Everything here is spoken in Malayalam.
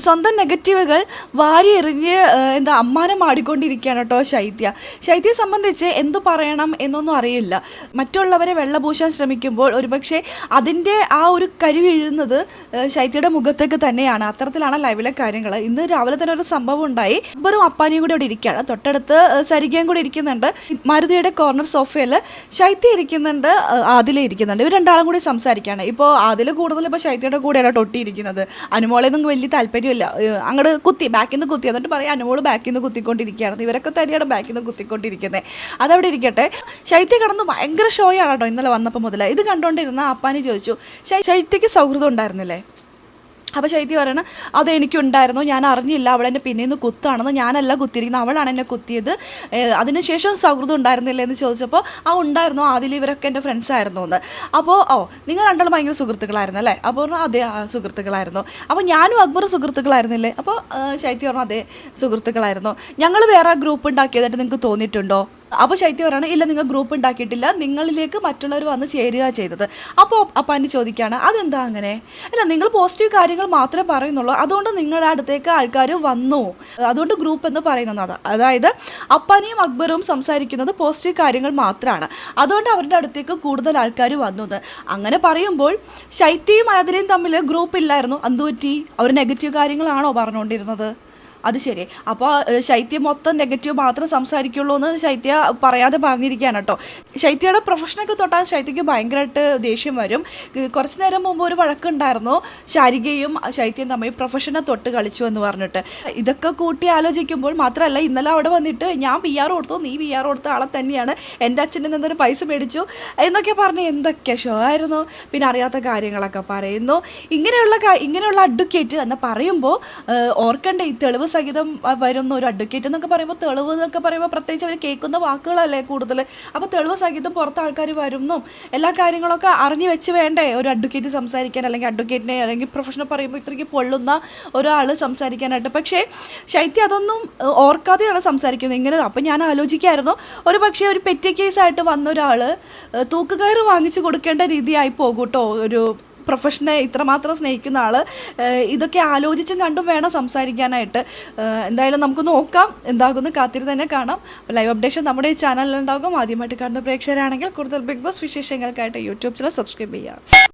സ്വന്തം നെഗറ്റീവുകൾ വാരി എറിഞ്ഞ് എന്താ അമ്മാനം ആടിക്കൊണ്ടിരിക്കുകയാണ് കേട്ടോ ശൈത്യയെ സംബന്ധിച്ച് എന്തു പറയണം എന്നൊന്നും അറിയില്ല. മറ്റുള്ളവരെ വെള്ളപൂശാൻ ശ്രമിക്കുമ്പോൾ ഒരുപക്ഷെ അതിൻ്റെ ആ ഒരു കരി വീഴുന്നത് ശൈത്യയുടെ മുഖത്തേക്ക് തന്നെയാണ്. അത്തരത്തിലാണ് ലൈവിലെ കാര്യങ്ങൾ. ഇന്ന് രാവിലെ തന്നെ ഒരു സംഭവം ഉണ്ടായി. അക്ബറും അപ്പാനിയും കൂടി അവിടെ ഇരിക്കുകയാണ്. തൊട്ടടുത്ത് സരികയും കൂടി ഇരിക്കുന്നുണ്ട്. മാരുതിയുടെ കോർണർ സോഫയിൽ ശൈത്യ ഇരിക്കുന്നുണ്ട്, ആദില ഇരിക്കുന്നുണ്ട്. ഇവർ രണ്ടാളും കൂടി സംസാരിക്കുകയാണ്. ഇപ്പോൾ ആദില കൂടുതൽ ഇപ്പോൾ ശൈത്യയുടെ കൂടെയാണ് തൊട്ടിയിരിക്കുന്നത്. അനുമോളെയൊന്നും വലിയ താല്പര്യം അങ്ങോട്ട് കുത്തി ബാക്കിൽ നിന്ന് കുത്തി എന്നിട്ട് പറയാം അനുമോള് ബാക്കിൽ നിന്ന് കുത്തിക്കൊണ്ടിരിക്കുകയാണ്. ഇവരൊക്കെ തന്നെയാണ് ബാക്കിൽ നിന്ന് കുത്തിക്കൊണ്ടിരിക്കുന്നത്. അതവിടെ ഇരിക്കട്ടെ. ശൈത്യ കടന്ന് ഭയങ്കര ഷോയാണ് കേട്ടോ ഇന്നലെ വന്നപ്പോൾ മുതൽ. ഇത് കണ്ടുകൊണ്ടിരുന്ന അപ്പാനി ചോദിച്ചു, ശൈത്യക്ക് സൗഹൃദം ഉണ്ടായിരുന്നില്ലേ? അപ്പോൾ ശൈത്യ പറയണം, അത് എനിക്കുണ്ടായിരുന്നു, ഞാൻ അറിഞ്ഞില്ല, അവളെന്നെ പിന്നീന്ന് കുത്താണെന്ന്. ഞാനല്ല കുത്തിയിരിക്കുന്നത്, അവളാണ് എന്നെ കുത്തിയത്. അതിനുശേഷം സൗഹൃദം ഉണ്ടായിരുന്നില്ല എന്ന് ചോദിച്ചപ്പോൾ ഉണ്ടായിരുന്നു, ആദ്യം ഇവരൊക്കെ എൻ്റെ ഫ്രണ്ട്സ് ആയിരുന്നു എന്ന്. അപ്പോൾ നിങ്ങൾ രണ്ടാളും ഭയങ്കര സുഹൃത്തുക്കളായിരുന്നു അല്ലേ? അപ്പോൾ അതെ സുഹൃത്തുക്കളായിരുന്നു. അപ്പോൾ ഞാനും അക്ബറും സുഹൃത്തുക്കളായിരുന്നില്ലേ? അപ്പോൾ ശൈത്യ പറഞ്ഞു അതെ സുഹൃത്തുക്കളായിരുന്നു. ഞങ്ങൾ വേറെ ഗ്രൂപ്പ് ഉണ്ടാക്കിയതായിട്ട് നിങ്ങൾക്ക് തോന്നിയിട്ടുണ്ടോ? അപ്പോൾ ശൈത്യ പറയാണ് ഇല്ല, നിങ്ങൾ ഗ്രൂപ്പ് ഉണ്ടാക്കിയിട്ടില്ല, നിങ്ങളിലേക്ക് മറ്റുള്ളവർ വന്ന് ചേരുക ചെയ്തത്. അപ്പോൾ അപ്പാനി ചോദിക്കുകയാണ് അതെന്താ അങ്ങനെ? അല്ല, നിങ്ങൾ പോസിറ്റീവ് കാര്യങ്ങൾ മാത്രമേ പറയുന്നുള്ളൂ, അതുകൊണ്ട് നിങ്ങളുടെ അടുത്തേക്ക് ആൾക്കാർ വന്നു, അതുകൊണ്ട് ഗ്രൂപ്പ് എന്ന് പറയുന്നത്. അതായത് അപ്പാനിയും അക്ബറും സംസാരിക്കുന്നത് പോസിറ്റീവ് കാര്യങ്ങൾ മാത്രമാണ്, അതുകൊണ്ട് അവരുടെ അടുത്തേക്ക് കൂടുതൽ ആൾക്കാർ വന്നു എന്ന്. അങ്ങനെ പറയുമ്പോൾ ശൈത്യയും ആദിലയും തമ്മിൽ ഗ്രൂപ്പ് ഇല്ലായിരുന്നു, എന്തുപറ്റി? അവർ നെഗറ്റീവ് കാര്യങ്ങളാണോ പറഞ്ഞുകൊണ്ടിരുന്നത്? അത് ശരി. അപ്പോൾ ശൈത്യ മൊത്തം നെഗറ്റീവ് മാത്രം സംസാരിക്കുള്ളൂ എന്ന് ശൈത്യ പറയാതെ പറഞ്ഞിരിക്കുകയാണ് കേട്ടോ. ശൈത്യയുടെ പ്രൊഫഷനൊക്കെ തൊട്ടാൽ ശൈത്യക്ക് ഭയങ്കരമായിട്ട് ദേഷ്യം വരും. കുറച്ച് നേരം മുമ്പ് ഒരു വഴക്കുണ്ടായിരുന്നു, ശാരികയും ശൈത്യയും തമ്മിൽ പ്രൊഫഷനെ തൊട്ട് കളിച്ചു എന്ന് പറഞ്ഞിട്ട്. ഇതൊക്കെ കൂട്ടി ആലോചിക്കുമ്പോൾ മാത്രമല്ല, ഇന്നലെ അവിടെ വന്നിട്ട് ഞാൻ PR കൊടുത്തു, നീ PR കൊടുത്ത ആളെ തന്നെയാണ്, എൻ്റെ അച്ഛൻ്റെ നിന്നൊരു പൈസ മേടിച്ചു എന്നൊക്കെ പറഞ്ഞ് എന്തൊക്കെ ഷോ ആയിരുന്നു. പിന്നെ അറിയാത്ത കാര്യങ്ങളൊക്കെ പറയുന്നു. ഇങ്ങനെയുള്ള അഡ്വക്കേറ്റ് എന്ന് പറയുമ്പോൾ ഓർക്കണ്ടേ, ഈ തെളിവ് സഹിതം വരുന്ന ഒരു അഡ്വക്കേറ്റ് എന്നൊക്കെ പറയുമ്പോൾ, തെളിവ് എന്നൊക്കെ പറയുമ്പോൾ പ്രത്യേകിച്ച് അവർ കേൾക്കുന്ന വാക്കുകളല്ലേ കൂടുതൽ. അപ്പോൾ തെളിവ് സഹിതം പുറത്ത് ആൾക്കാർ വരുന്നു, എല്ലാ കാര്യങ്ങളൊക്കെ അറിഞ്ഞു വെച്ച് വേണ്ടേ ഒരു അഡ്വക്കേറ്റ് സംസാരിക്കാൻ, അല്ലെങ്കിൽ അഡ്വക്കേറ്റിനെ അല്ലെങ്കിൽ പ്രൊഫഷണൽ പറയുമ്പോൾ ഇത്രയ്ക്ക് പൊള്ളുന്ന ഒരാൾ സംസാരിക്കാനായിട്ട്. പക്ഷേ ശൈത്യ അതൊന്നും ഓർക്കാതെയാണ് സംസാരിക്കുന്നത് ഇങ്ങനെ. അപ്പം ഞാൻ ആലോചിക്കായിരുന്നു, ഒരു പക്ഷേ ഒരു പെറ്റി കേസായിട്ട് വന്ന ഒരാൾ തൂക്കുകയറ് വാങ്ങിച്ചു കൊടുക്കേണ്ട രീതിയായി പോകും കേട്ടോ. ഒരു പ്രൊഫഷനെ ഇത്രമാത്രം സ്നേഹിക്കുന്ന ആൾ ഇതൊക്കെ ആലോചിച്ചും കണ്ടും വേണം സംസാരിക്കാനായിട്ട്. എന്തായാലും നമുക്ക് നോക്കാം, എന്താകുമെന്ന് കാത്തിരുന്ന് തന്നെ കാണാം. ലൈവ് അപ്ഡേഷൻ നമ്മുടെ ഈ ചാനലിലുണ്ടാകും. ആദ്യമായിട്ട് കാണുന്ന പ്രേക്ഷകരാണെങ്കിൽ കൂടുതൽ ബിഗ് ബോസ് വിശേഷങ്ങൾക്കായിട്ട് യൂട്യൂബ് ചാനൽ സബ്സ്ക്രൈബ് ചെയ്യുക.